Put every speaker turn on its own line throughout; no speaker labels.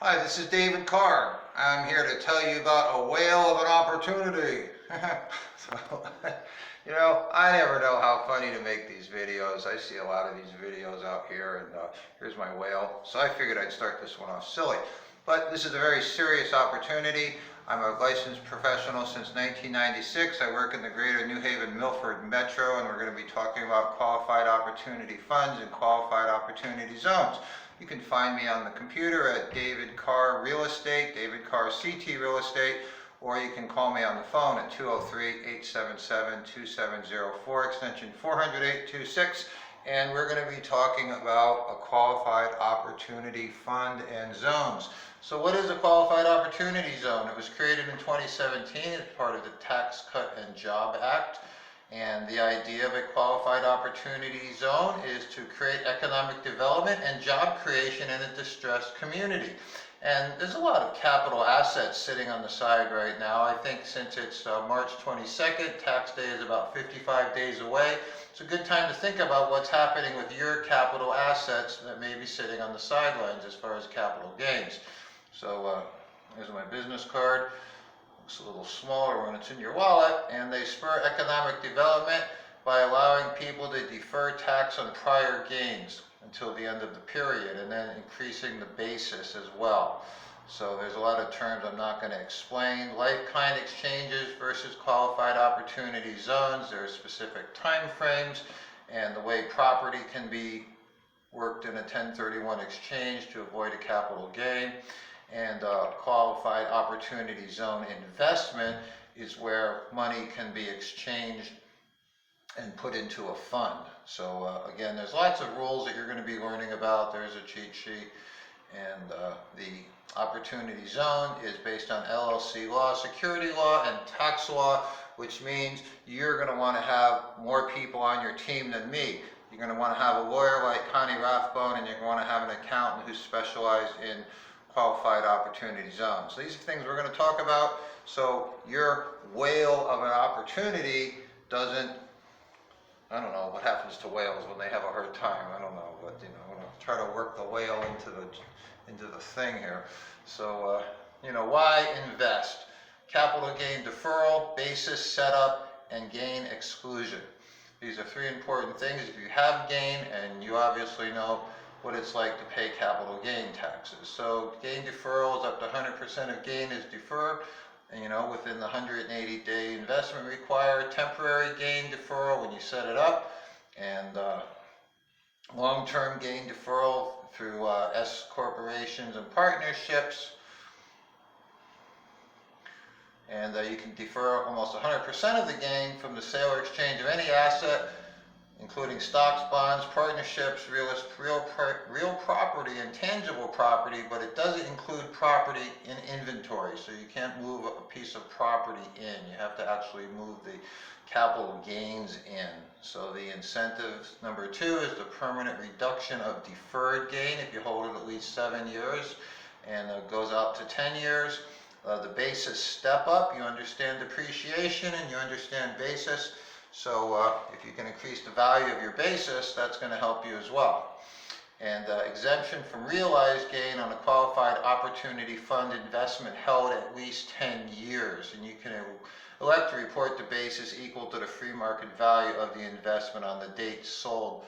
Hi, this is David Carr. I'm here to tell you about a whale of an opportunity. I never know how funny to make these videos. I see a lot of these videos out here, and here's my whale. So I figured I'd start this one off silly. But this is a very serious opportunity. I'm a licensed professional since 1996. I work in the greater New Haven, Milford Metro, and we're going to be talking about qualified opportunity funds and qualified opportunity zones. You can find me on the computer at David Carr Real Estate, David Carr CT Real Estate, or you can call me on the phone at 203-877-2704, extension 40826, and we're going to be talking about a qualified opportunity fund and zones. So what is a qualified opportunity zone? It was created in 2017 as part of the Tax Cut and Job Act. And the idea of a qualified opportunity zone is to create economic development and job creation in a distressed community. And there's a lot of capital assets sitting on the side right now. I think since it's March 22nd, tax day is about 55 days away. It's a good time to think about what's happening with your capital assets that may be sitting on the sidelines as far as capital gains. So here's my business card. It's a little smaller when it's in your wallet, and they spur economic development by allowing people to defer tax on prior gains until the end of the period, and then increasing the basis as well. So there's a lot of terms I'm not going to explain. Like-kind exchanges versus qualified opportunity zones. There are specific time frames, and the way property can be worked in a 1031 exchange to avoid a capital gain. And qualified opportunity zone investment is where money can be exchanged and put into a fund. So again, there's lots of rules that you're going to be learning about. There's a cheat sheet, and the opportunity zone is based on LLC law, security law, and tax law, which means you're going to want to have more people on your team than me. You're going to want to have a lawyer like Connie Rathbone, and you're going to want to have an accountant who's specialized in qualified opportunity zones. So these are things we're going to talk about. So your whale of an opportunity doesn't, I don't know what happens to whales when they have a hard time. I don't know, but I'm going to try to work the whale into the thing here. So why invest? Capital gain deferral, basis setup, and gain exclusion. These are three important things. If you have gain, and you obviously know what it's like to pay capital gain taxes. So gain deferral is up to 100% of gain is deferred, within the 180-day investment required. Temporary gain deferral when you set it up, and long-term gain deferral through S corporations and partnerships. And you can defer almost 100% of the gain from the sale or exchange of any asset, including stocks, bonds, partnerships, real property, and tangible property, but it doesn't include property in inventory. So you can't move a piece of property in. You have to actually move the capital gains in. So the incentive number 2 is the permanent reduction of deferred gain if you hold it at least 7 years, and it goes out to 10 years. The basis step up, you understand depreciation and you understand basis. So if you can increase the value of your basis, that's going to help you as well. And exemption from realized gain on a qualified opportunity fund investment held at least 10 years. And you can elect to report the basis equal to the free market value of the investment on the date sold.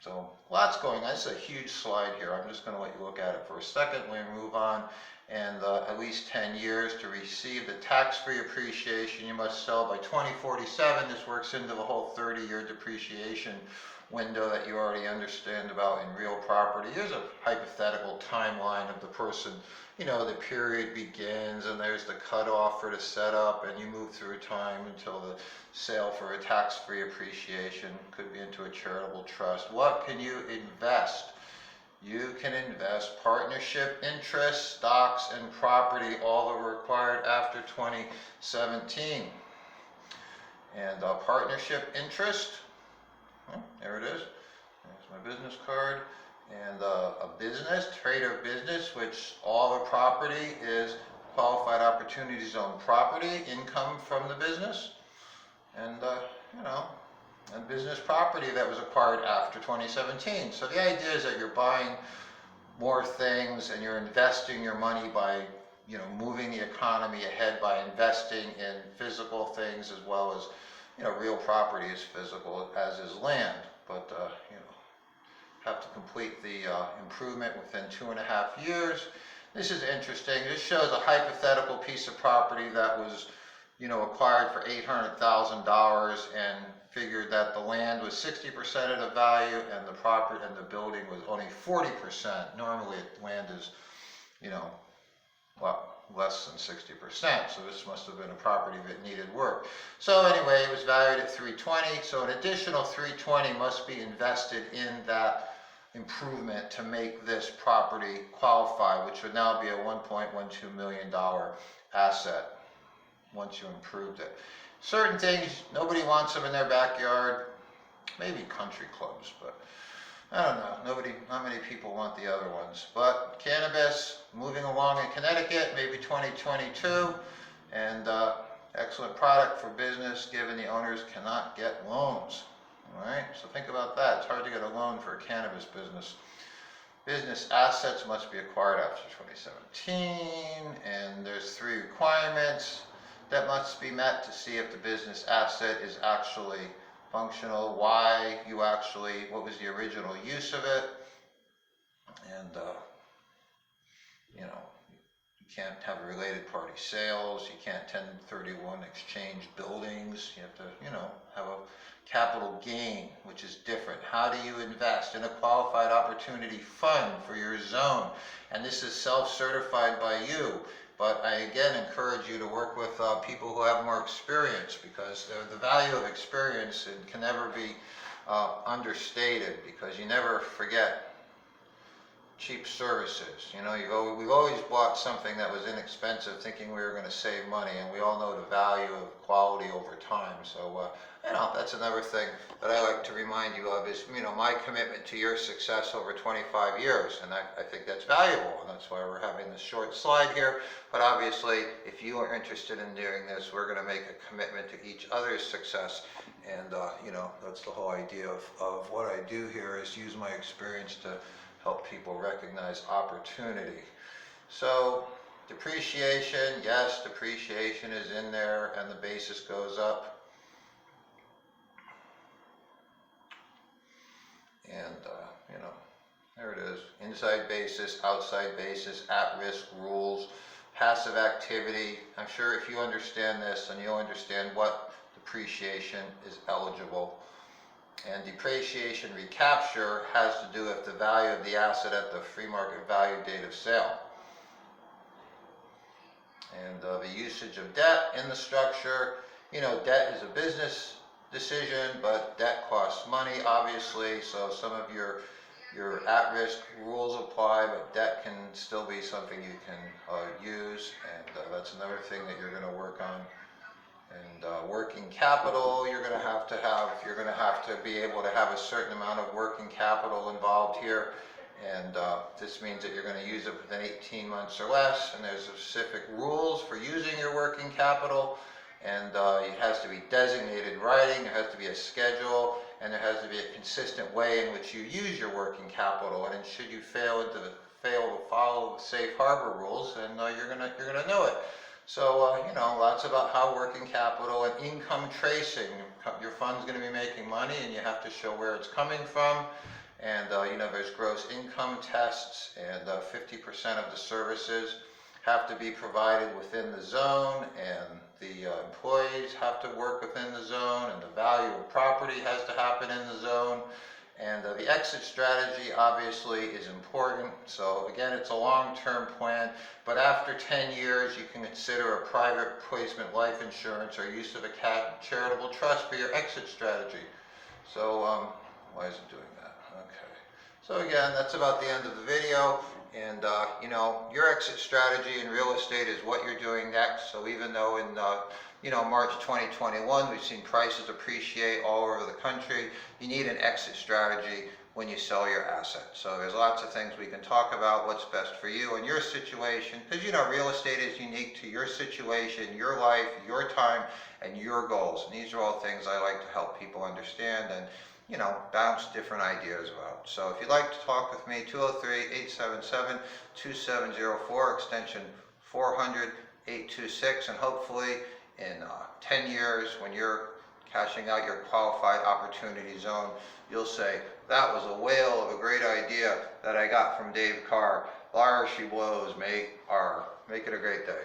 So lots going on. This is a huge slide here. I'm just going to let you look at it for a second. We move on. And at least 10 years to receive the tax-free appreciation. You must sell by 2047. This works into the whole 30-year depreciation window that you already understand about in real property. Here's a hypothetical timeline of the person. The period begins, and there's the cutoff for the setup, and you move through time until the sale for a tax-free appreciation. Could be into a charitable trust. What can you invest? You can invest partnership interests, stocks, and property, all that were acquired after 2017. And partnership interest, there it is. There's my business card. And a business, trader business, which all the property is qualified opportunity zone property, income from the business. And, and business property that was acquired after 2017. So the idea is that you're buying more things, and you're investing your money by, you know, moving the economy ahead by investing in physical things as well as, you know, real property is physical, as is land. But, you know, have to complete the improvement within 2.5 years. This is interesting. This shows a hypothetical piece of property that was, you know, acquired for $800,000 and figured that the land was 60% of the value and the property and the building was only 40%. Normally land is, you know, well, less than 60%, so this must have been a property that needed work. So anyway, it was valued at $320, so an additional $320 must be invested in that improvement to make this property qualify, which would now be a $1.12 million asset once you improved it. Certain things, nobody wants them in their backyard, maybe country clubs, but I don't know, not many people want the other ones. But cannabis, moving along in Connecticut, maybe 2022, and excellent product for business given the owners cannot get loans. All right, so think about that. It's hard to get a loan for a cannabis business. Business assets must be acquired after 2017, and there's 3 requirements that must be met to see if the business asset is actually functional, why you actually, what was the original use of it, and you know, you can't have related party sales, you can't 1031 exchange buildings, you have to, you know, have a capital gain, which is different. How do you invest in a qualified opportunity fund for your zone? And this is self-certified by you. But I again encourage you to work with people who have more experience, because the value of experience can never be understated, because you never forget cheap services. You know, we've always bought something that was inexpensive thinking we were going to save money, and we all know the value of quality over time. So, you know, that's another thing that I like to remind you of is, you know, my commitment to your success over 25 years. And I think that's valuable, and that's why we're having this short slide here. But obviously, if you are interested in doing this, we're going to make a commitment to each other's success. And, you know, that's the whole idea of what I do here, is use my experience to help people recognize opportunity. So depreciation, yes, depreciation is in there and the basis goes up. And, you know, there it is. Inside basis, outside basis, at-risk rules, passive activity. I'm sure if you understand this, then you'll understand what depreciation is eligible. And depreciation recapture has to do with the value of the asset at the free market value date of sale. And the usage of debt in the structure. You know, debt is a business decision, but debt costs money, obviously. So some of your at-risk rules apply, but debt can still be something you can use. And that's another thing that you're going to work on. And working capital, you're going to have to be able to have a certain amount of working capital involved here. And this means that you're going to use it within 18 months or less. And there's specific rules for using your working capital. And it has to be designated writing, there has to be a schedule, and there has to be a consistent way in which you use your working capital. And should you fail to follow the safe harbor rules, then you're gonna know it. So, you know, lots about how working capital and income tracing. Your fund's going to be making money, and you have to show where it's coming from. And, you know, there's gross income tests, and 50% of the services have to be provided within the zone, and the employees have to work within the zone, and the value of property has to happen in the zone. And the exit strategy obviously is important. So again, it's a long-term plan, but after 10 years, you can consider a private placement life insurance or use of a charitable trust for your exit strategy. So why is it doing that? Okay. So again, that's about the end of the video. And you know, your exit strategy in real estate is what you're doing next. So even though in you know, March 2021, we've seen prices appreciate all over the country, you need an exit strategy when you sell your asset. So there's lots of things we can talk about, what's best for you and your situation, because you know, real estate is unique to your situation, your life, your time, and your goals. And these are all things I like to help people understand. And bounce different ideas about. So if you'd like to talk with me, 203-877-2704, extension 400-826, and hopefully in 10 years when you're cashing out your qualified opportunity zone, you'll say, that was a whale of a great idea that I got from Dave Carr. Liar, she blows, mate. Make it a great day.